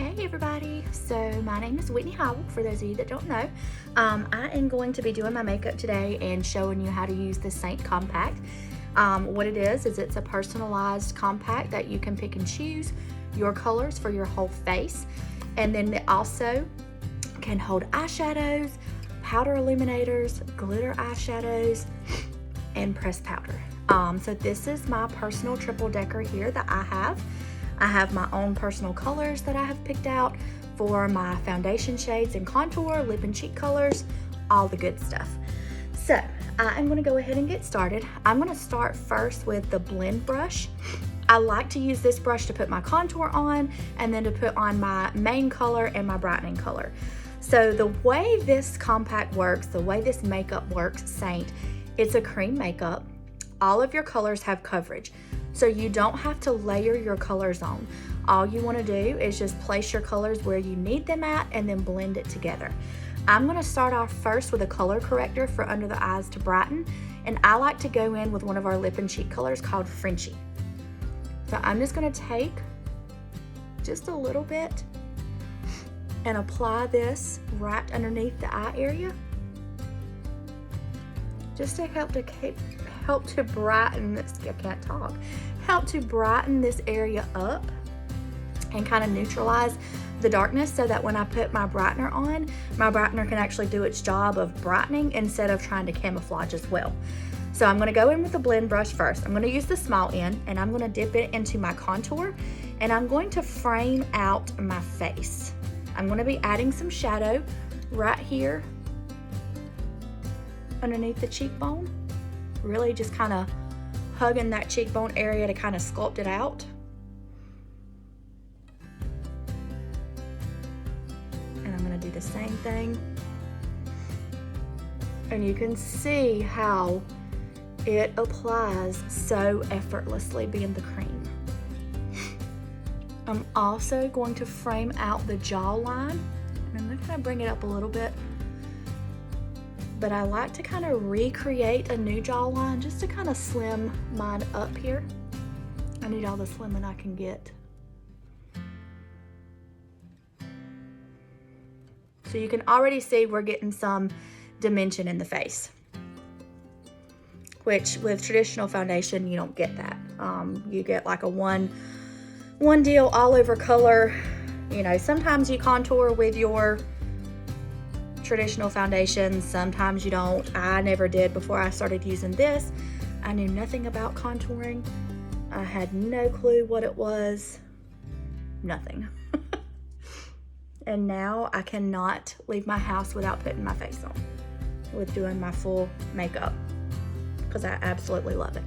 Hey everybody, so my name is Whitney Howell, for those of you that don't know. I am going to be doing my makeup today and showing you how to use the SEINT compact. What it is it's a personalized compact that you can pick and choose your colors for your whole face, and then it also can hold eyeshadows, powder illuminators, glitter eyeshadows, and pressed powder. So this is my personal triple decker here that I have. I have my own personal colors that I have picked out for my foundation shades and contour, lip and cheek colors, all the good stuff. So I'm gonna go ahead and get started. I'm gonna start first with the blend brush. I like to use this brush to put my contour on and then to put on my main color and my brightening color. So the way this compact works, the way this makeup works, SEINT, it's a cream makeup. All of your colors have coverage. So you don't have to layer your colors on. All you want to do is just place your colors where you need them at and then blend it together. I'm going to start off first with a color corrector for under the eyes to brighten, and I like to go in with one of our lip and cheek colors called Frenchie. So I'm just going to take just a little bit and apply this right underneath the eye area, just to help to brighten this, I can't talk, help to brighten this area up and kind of neutralize the darkness, so that when I put my brightener on, my brightener can actually do its job of brightening instead of trying to camouflage as well. So I'm gonna go in with the blend brush first. I'm gonna use the small end and I'm gonna dip it into my contour, and I'm going to frame out my face. I'm gonna be adding some shadow right here underneath the cheekbone. Really just kind of hugging that cheekbone area to kind of sculpt it out. And I'm going to do the same thing. And you can see how it applies so effortlessly, being the cream. I'm also going to frame out the jawline, and I'm going to kind of bring it up a little bit. But I like to kind of recreate a new jawline just to kind of slim mine up here. I need all the slimming I can get. So you can already see we're getting some dimension in the face, which with traditional foundation, you don't get that. You get like a one deal all over color. You know, sometimes you contour with your traditional foundations, sometimes you don't. I never did before I started using this. I knew nothing about contouring. I had no clue what it was, nothing. And now I cannot leave my house without putting my face on with doing my full makeup, because I absolutely love it.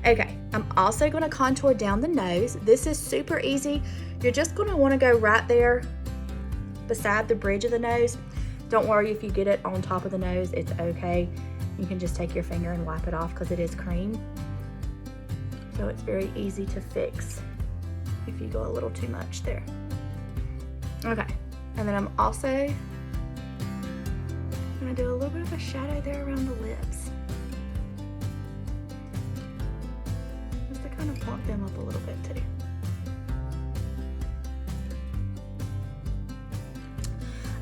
Okay, I'm also gonna contour down the nose. This is super easy. You're just gonna wanna go right there beside the bridge of the nose. Don't worry if you get it on top of the nose, it's okay. You can just take your finger and wipe it off because it is cream. So it's very easy to fix if you go a little too much there. Okay, and then I'm also gonna do a little bit of a shadow there around the lips, just to kind of plump them up a little bit too.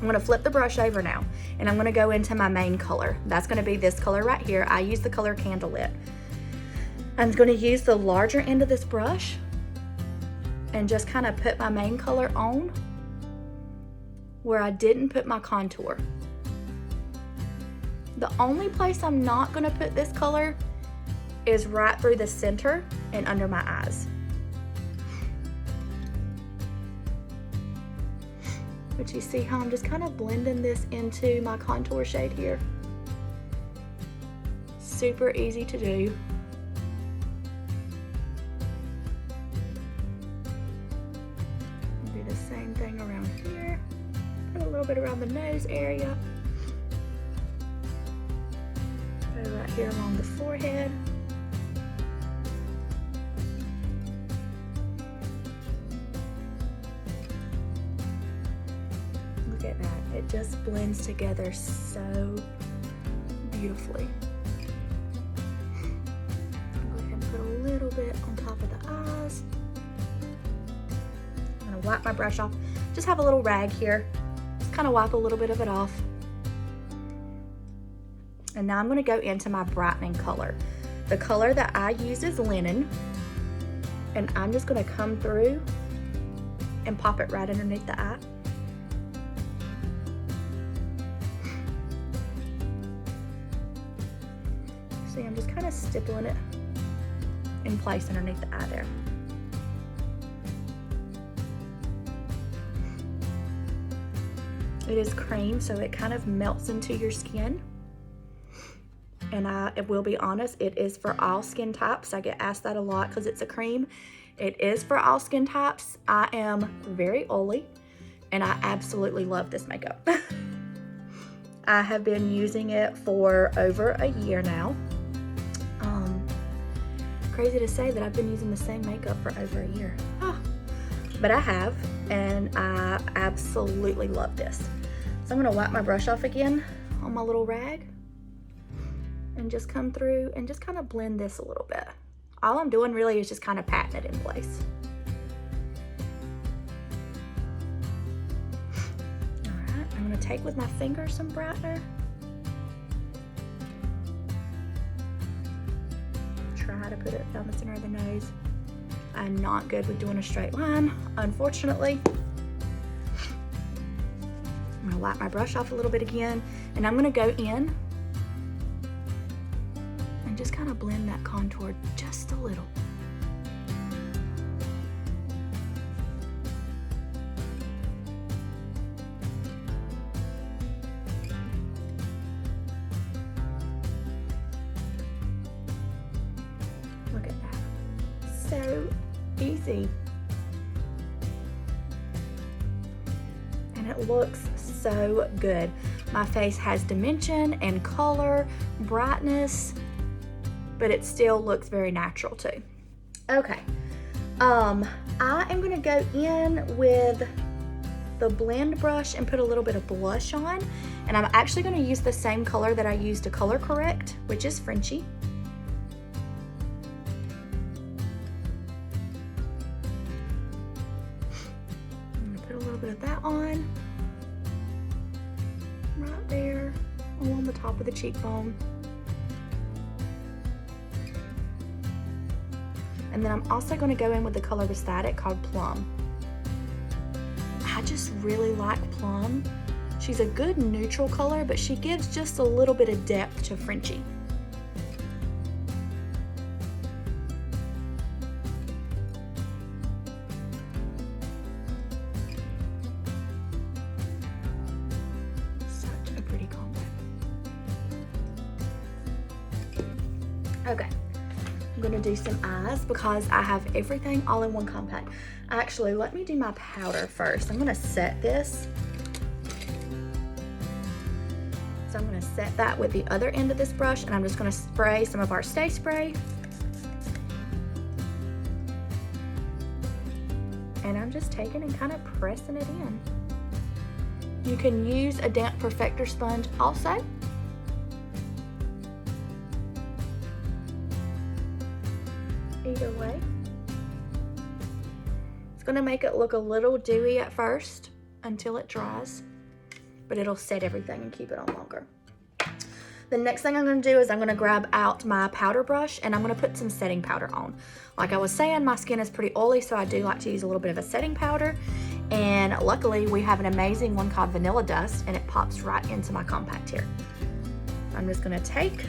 I'm gonna flip the brush over now, and I'm gonna go into my main color. That's gonna be this color right here. I use the color Candlelit. I'm gonna use the larger end of this brush and just kind of put my main color on where I didn't put my contour. The only place I'm not gonna put this color is right through the center and under my eyes. But you see how I'm just kind of blending this into my contour shade here. Super easy to do. Do the same thing around here. Put a little bit around the nose area. Go right here along the forehead. Look at that, it just blends together so beautifully. Go ahead and put a little bit on top of the eyes. I'm gonna wipe my brush off just have a little rag here. Just kind of wipe a little bit of it off. And now I'm gonna go into my brightening color. The color that I use is linen. And I'm just gonna come through and pop it right underneath the eye. See, I'm just kind of stippling it in place underneath the eye there. It is cream, so it kind of melts into your skin. And I will be honest, it is for all skin types. I get asked that a lot because it's a cream. It is for all skin types. I am very oily, and I absolutely love this makeup. I have been using it for over a year now. Crazy to say that I've been using the same makeup for over a year. But I have, and I absolutely love this. So I'm gonna wipe my brush off again on my little rag and just come through and just kind of blend this a little bit. All I'm doing really is just kind of patting it in place. All right, I'm gonna take with my finger some brightener. Try to put it down the center of the nose. I'm not good with doing a straight line, unfortunately. I'm gonna wipe my brush off a little bit again, and I'm gonna go in and just kind of blend that contour just a little. Look at that. So easy. And it looks so good. My face has dimension and color, brightness, but it still looks very natural too. Okay, I am gonna go in with the blend brush and put a little bit of blush on, and I'm actually gonna use the same color that I used to color correct, which is Frenchy. I'm gonna put a little bit of that on, right there along the top of the cheekbone. And then I'm also going to go in with the color beside it called Plum. I just really like Plum. She's a good neutral color, but she gives just a little bit of depth to Frenchy. Such a pretty combo. Okay. I'm gonna do some eyes because I have everything all in one compact. Actually, let me do my powder first. I'm gonna set this. So I'm gonna set that with the other end of this brush, and I'm just gonna spray some of our Stay Spray. And I'm just taking and kind of pressing it in. You can use a damp perfector sponge also. Either way. It's gonna make it look a little dewy at first until it dries, but it'll set everything and keep it on longer. The next thing I'm gonna do is I'm gonna grab out my powder brush and I'm gonna put some setting powder on. Like I was saying, my skin is pretty oily, so I do like to use a little bit of a setting powder. And luckily we have an amazing one called Vanilla Dust, and it pops right into my compact here. I'm just gonna take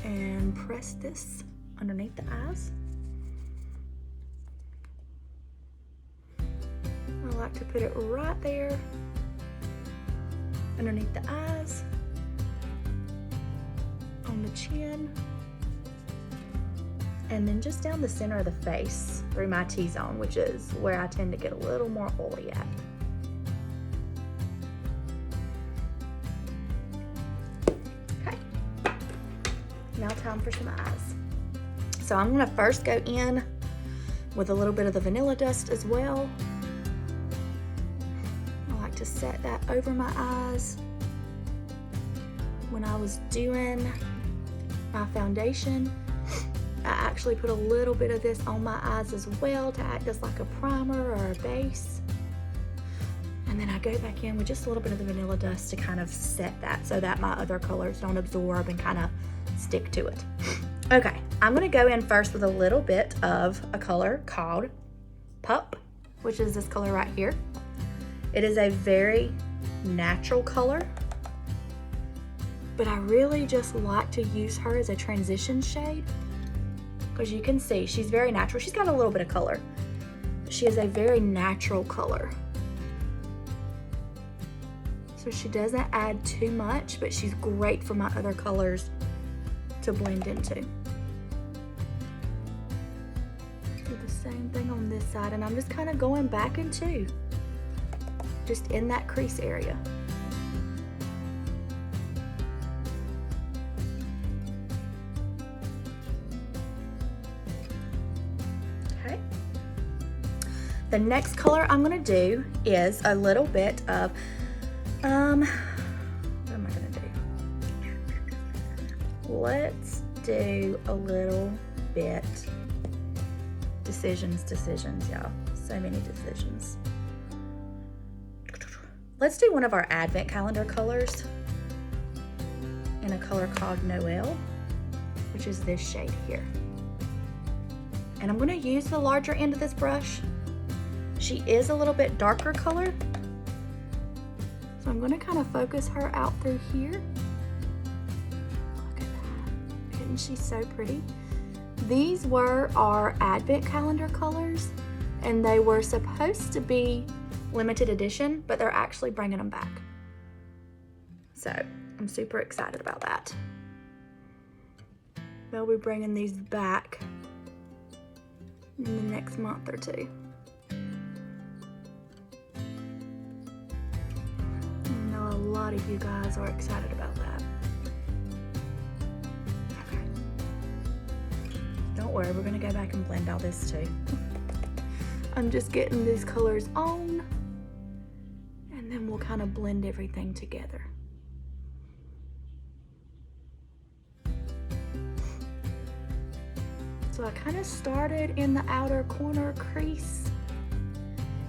and press this underneath the eyes. I like to put it right there underneath the eyes, on the chin, and then just down the center of the face through my T-zone, which is where I tend to get a little more oily at. Okay, now time for some eyes. So I'm gonna first go in with a little bit of the Vanilla Dust as well. I like to set that over my eyes. When I was doing my foundation, I actually put a little bit of this on my eyes as well to act as like a primer or a base. And then I go back in with just a little bit of the vanilla dust to kind of set that so that my other colors don't absorb and kind of stick to it. Okay, I'm gonna go in first with a little bit of a color called Pup, which is this color right here. It is a very natural color, but I really just like to use her as a transition shade because you can see she's very natural. She's got a little bit of color, but she is a very natural color. So she doesn't add too much, but she's great for my other colors to blend into. Do the same thing on this side, and I'm just kind of going back and two, just in that crease area. Okay. The next color I'm gonna do is a little bit of what am I gonna do? Let's do a little bit decisions, y'all. So many decisions. Let's do one of our advent calendar colors in a color called Noel, which is this shade here. And I'm gonna use the larger end of this brush. She is a little bit darker color, so I'm gonna kind of focus her out through here. Look at that. Isn't she so pretty? These were our advent calendar colors, and they were supposed to be limited edition, but they're actually bringing them back. So I'm super excited about that. They'll be bringing these back in the next month or two. A lot of you guys are excited about that. Okay. Don't worry, we're gonna go back and blend all this too. I'm just getting these colors on, and then we'll kind of blend everything together. So I kind of started in the outer corner crease,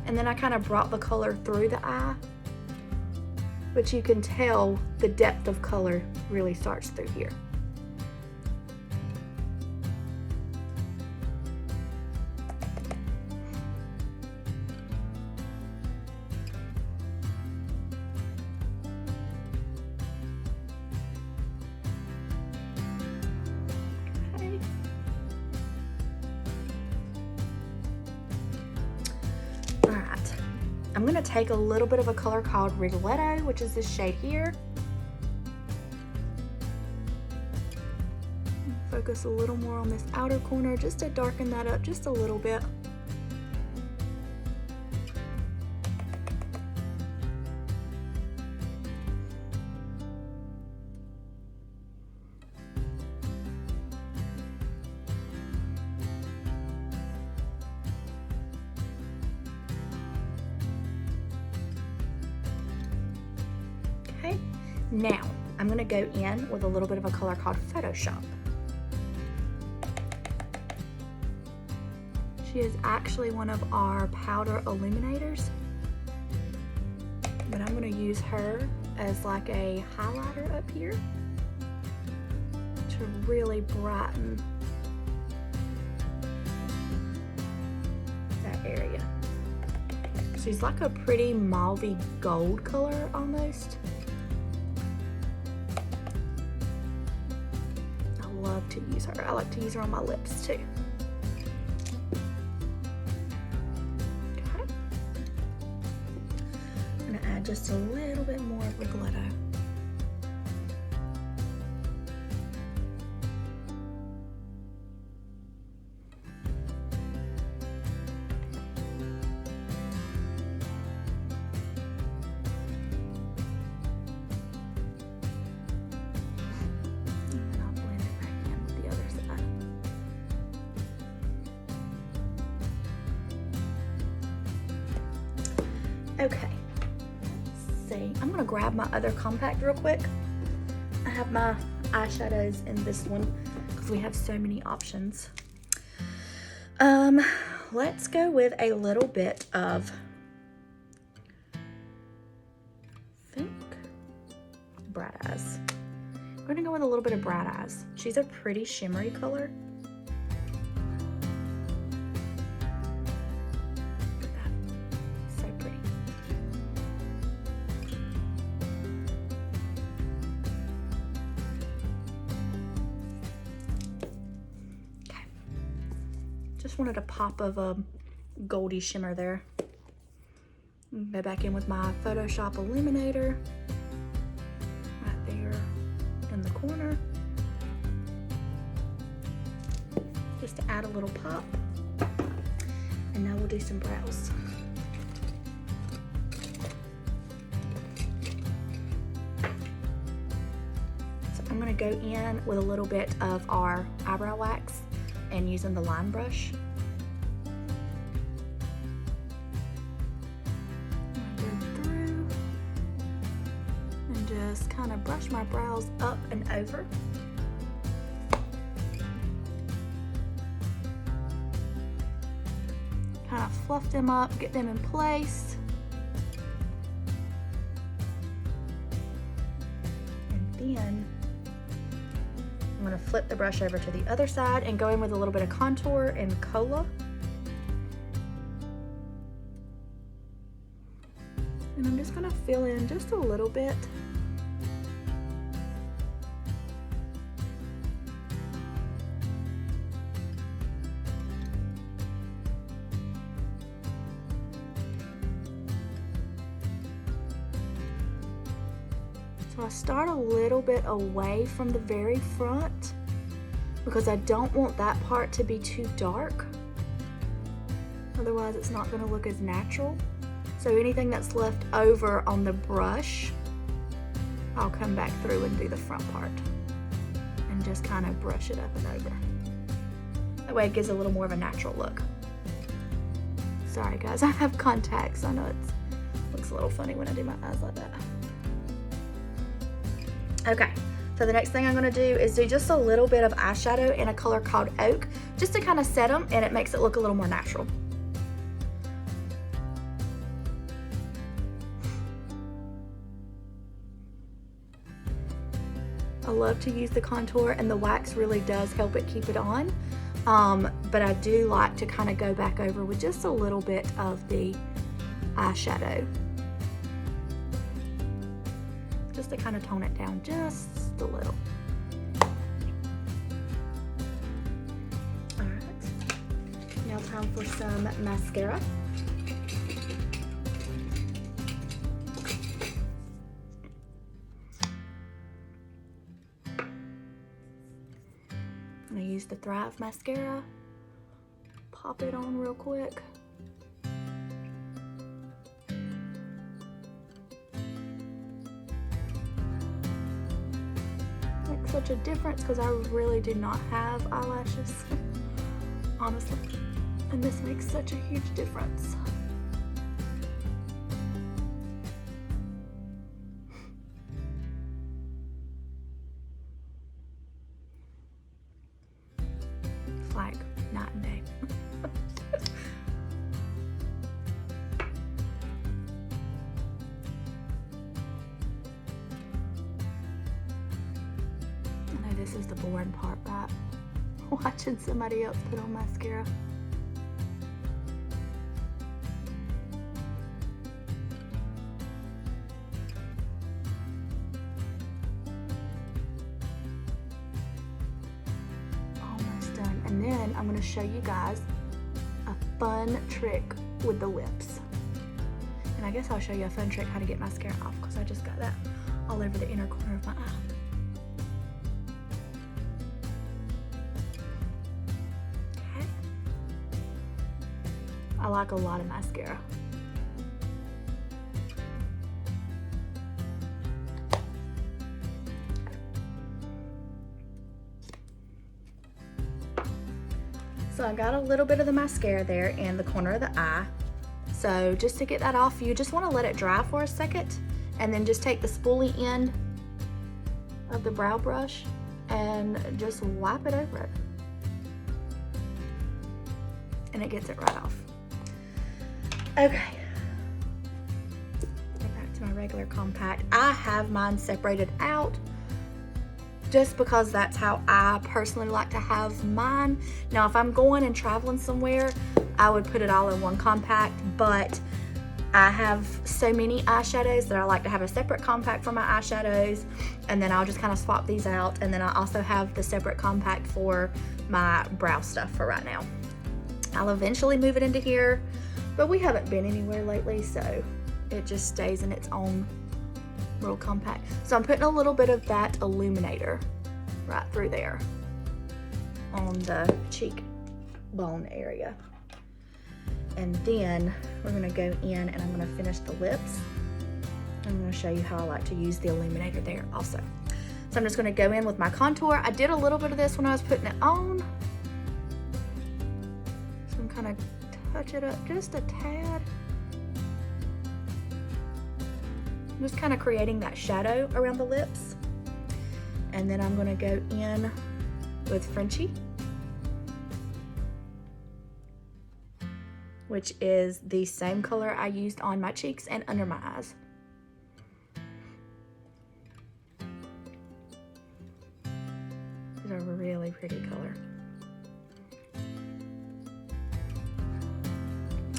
and then I kind of brought the color through the eye. But you can tell the depth of color really starts through here. Okay. All right. I'm gonna take a little bit of a color called Rigoletto, which is this shade here. Focus a little more on this outer corner just to darken that up just a little bit. Okay, now I'm gonna go in with a little bit of a color called Photoshop. She is actually one of our powder illuminators, but I'm gonna use her as like a highlighter up here to really brighten that area. She's like a pretty mauvey gold color almost. I love to use her. I like to use her on my lips too. Just a little bit more of Rigoletto. And then I'll blend it back in with the other side. Okay. I'm gonna grab my other compact real quick. I have my eyeshadows in this one because we have so many options. Let's go with a little bit of, I think, Bright Eyes. We're gonna go with a little bit of Bright Eyes. She's a pretty shimmery color. Look at that, so pretty. Okay, just wanted a pop of a goldy shimmer there. Go back in with my Photoshop Illuminator. In the corner, just to add a little pop. And now we'll do some brows. So I'm going to go in with a little bit of our eyebrow wax and using the line brush. Just kind of brush my brows up and over. Kind of fluff them up, get them in place. And then I'm going to flip the brush over to the other side and go in with a little bit of contour and cola. And I'm just going to fill in just a little bit. So I start a little bit away from the very front because I don't want that part to be too dark. Otherwise it's not going to look as natural. So anything that's left over on the brush, I'll come back through and do the front part and just kind of brush it up and over. That way it gives a little more of a natural look. Sorry guys, I have contacts. I know it looks a little funny when I do my eyes like that. Okay, so the next thing I'm going to do is do just a little bit of eyeshadow in a color called Oak, just to kind of set them, and it makes it look a little more natural. I love to use the contour, and the wax really does help it keep it on, but I do like to kind of go back over with just a little bit of the eyeshadow. Just to kind of tone it down just a little. All right, now time for some mascara. I'm gonna use the Thrive mascara, pop it on real quick. Such a difference because I really do not have eyelashes, honestly, and this makes such a huge difference. It's like night and day. This is the boring part, right? Watching somebody else put on mascara. Almost done. And then I'm going to show you guys a fun trick with the lips. And I guess I'll show you a fun trick how to get mascara off because I just got that all over the inner corner of my eye. I like a lot of mascara. So I got a little bit of the mascara there in the corner of the eye. So just to get that off, you just want to let it dry for a second and then just take the spoolie end of the brow brush and just wipe it over it. And it gets it right off. Okay. Go back to my regular compact. I have mine separated out just because that's how I personally like to have mine. Now, if I'm going and traveling somewhere, I would put it all in one compact, but I have so many eyeshadows that I like to have a separate compact for my eyeshadows, and then I'll just kind of swap these out. And then I also have the separate compact for my brow stuff for right now. I'll eventually move it into here, but we haven't been anywhere lately, so it just stays in its own little compact. So I'm putting a little bit of that illuminator right through there on the cheek bone area. And then we're gonna go in and I'm gonna finish the lips. I'm gonna show you how I like to use the illuminator there also. So I'm just gonna go in with my contour. I did a little bit of this when I was putting it on. So I'm kind of touch it up just a tad. I'm just kind of creating that shadow around the lips. And then I'm gonna go in with Frenchie, which is the same color I used on my cheeks and under my eyes. It's a really pretty color.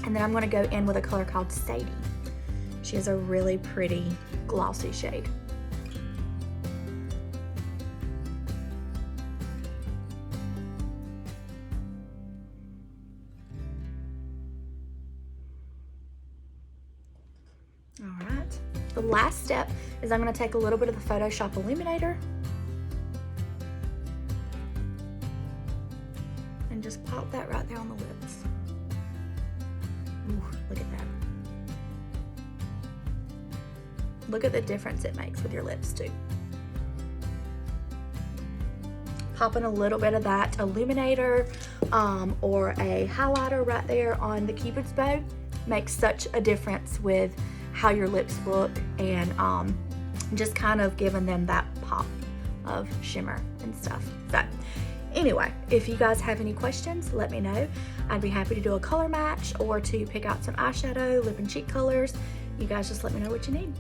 And then I'm gonna go in with a color called Sadie. She has a really pretty glossy shade. All right, the last step is I'm gonna take a little bit of the Photoshop illuminator and just pop that right there on the lips. Ooh, look at that. Look at the difference it makes with your lips too. Popping a little bit of that illuminator or a highlighter right there on the Cupid's bow makes such a difference with how your lips look, and just kind of giving them that pop of shimmer and stuff. So anyway, if you guys have any questions, let me know. I'd be happy to do a color match or to pick out some eyeshadow, lip and cheek colors. You guys just let me know what you need.